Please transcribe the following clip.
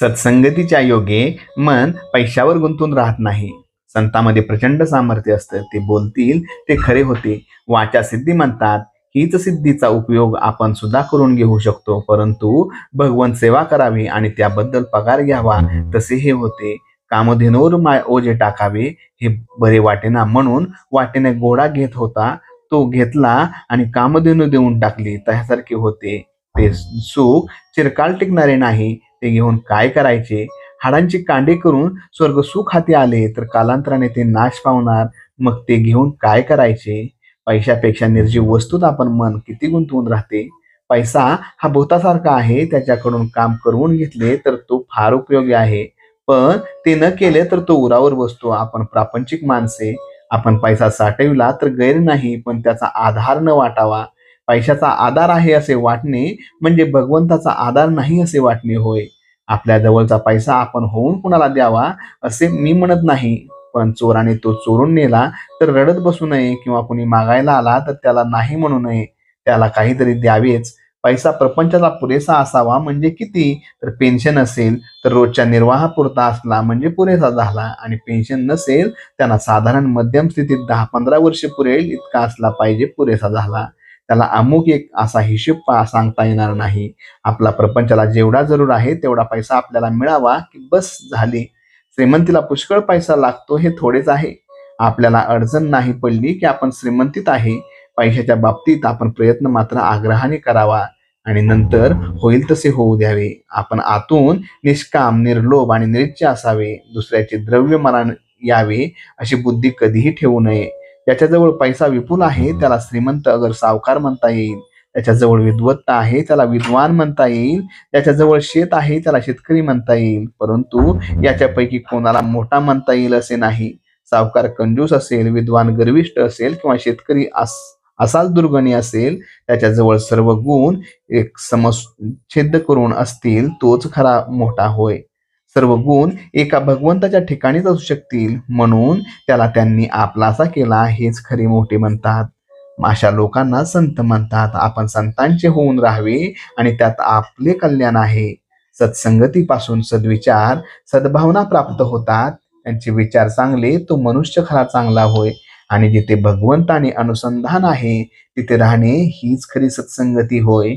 सत्संगतीच्या योगे मन पैशावर गुंतून राहत नाही. संतांमध्ये प्रचंड सामर्थ्य असतं. ते बोलतील ते खरे होते. वाचा सिद्धी म्हणतात. हीच सिद्धीचा उपयोग आपण सुद्धा करून घेऊ शकतो. परंतु भगवंत सेवा करावी आणि त्याबद्दल पगार घ्यावा तसे हे होते. कामधेनूवर ओझे टाकावे हे बरे वाटेना, म्हणून वाटेने घोडा घेत होता तो घेतला आणि कामधेनू देऊन टाकली त्यासारखे होते. ते सुख चिरकाल टिकणारे नाही. ते घेऊन काय करायचे? हाडांची कांडे करून स्वर्ग सुख हाती आले तर कालांतराने ते नाश पावणार. मग ते घेऊन काय करायचे? पैशापेक्षा निर्जीव वस्तूत आपण मन किती गुंतवून राहते. पैसा हा भूतासारखा आहे. त्याच्याकडून काम करून घेतले तर तो फार उपयोगी आहे, पण ते न केले तर तो उरावर बसतो. आपण प्रापंचिक माणसे. आपण पैसा साठविला तर गैर नाही, पण त्याचा आधार न वाटावा. पैशाचा आधार आहे असे वाटणे म्हणजे भगवंताचा आधार नाही असे वाटणे होय. आपल्या जवळचा पैसा आपण होऊन कुणाला द्यावा असे मी म्हणत नाही, पण चोराने तो चोरून नेला तर रडत बसू नये, किंवा कुणी मागायला आला तर त्याला नाही म्हणू नये. त्याला काहीतरी द्यावेच. पैसा प्रपंचाला पुरेसा असावा म्हणजे किती? तर पेन्शन असेल तर रोजच्या निर्वाहापुरता असला म्हणजे पुरेसा झाला, आणि पेन्शन नसेल त्यांना साधारण मध्यम स्थितीत 10-15 वर्ष पुरेल इतका असला पाहिजे पुरेसा झाला. त्याला अमुक एक असा हिशोब सांगता येणार नाही. आपला प्रपंचाला जेवढा जरूर आहे तेवढा पैसा आपल्याला मिळावा की बस झाले. श्रीमंतीला पुष्कळ पैसा लागतो हे थोडेच आहे. आपल्याला अडचण नाही पडली की आपण श्रीमंतीत आहे. पैशाच्या बाबतीत आपण प्रयत्न मात्र आग्रहाने करावा आणि नंतर होईल तसे होऊ द्यावे. आपण आतून निष्काम, निर्लोभ आणि निरीच्छ असावे. दुसऱ्याचे द्रव्य मला यावे अशी बुद्धी कधीही ठेवू नये. ज्याच्याजवळ पैसा विपुल आहे त्याला श्रीमंत अगर सावकार म्हणता येईल. त्याच्याजवळ विद्वत्ता आहे त्याला विद्वान म्हणता येईल. त्याच्याजवळ शेत आहे त्याला शेतकरी म्हणता येईल. परंतु याच्यापैकी कोणाला मोठा म्हणता येईल असे नाही. सावकार कंजूस असेल, विद्वान गर्विष्ठ असेल, किंवा शेतकरी असाच दुर्गणी असेल, त्याच्याजवळ सर्व गुण एक समच्छेद करून असतील तोच खरा मोठा होय. सर्व गुण एका भगवंताच्या ठिकाणीच असू शकतील, म्हणून त्याला त्यांनी आपलासा केला हेच खरे मोठे म्हणतात. अशा लोकांना संत म्हणतात. आपण संतांचे होऊन राहावे आणि त्यात आपले कल्याण आहे. सत्संगतीपासून सद्विचार, सद्भावना प्राप्त होतात. त्यांचे विचार चांगले तो मनुष्य खरा चांगला होय. आणि जिथे भगवंताने अनुसंधान आहे तिथे राहणे हीच खरी सत्संगती होय.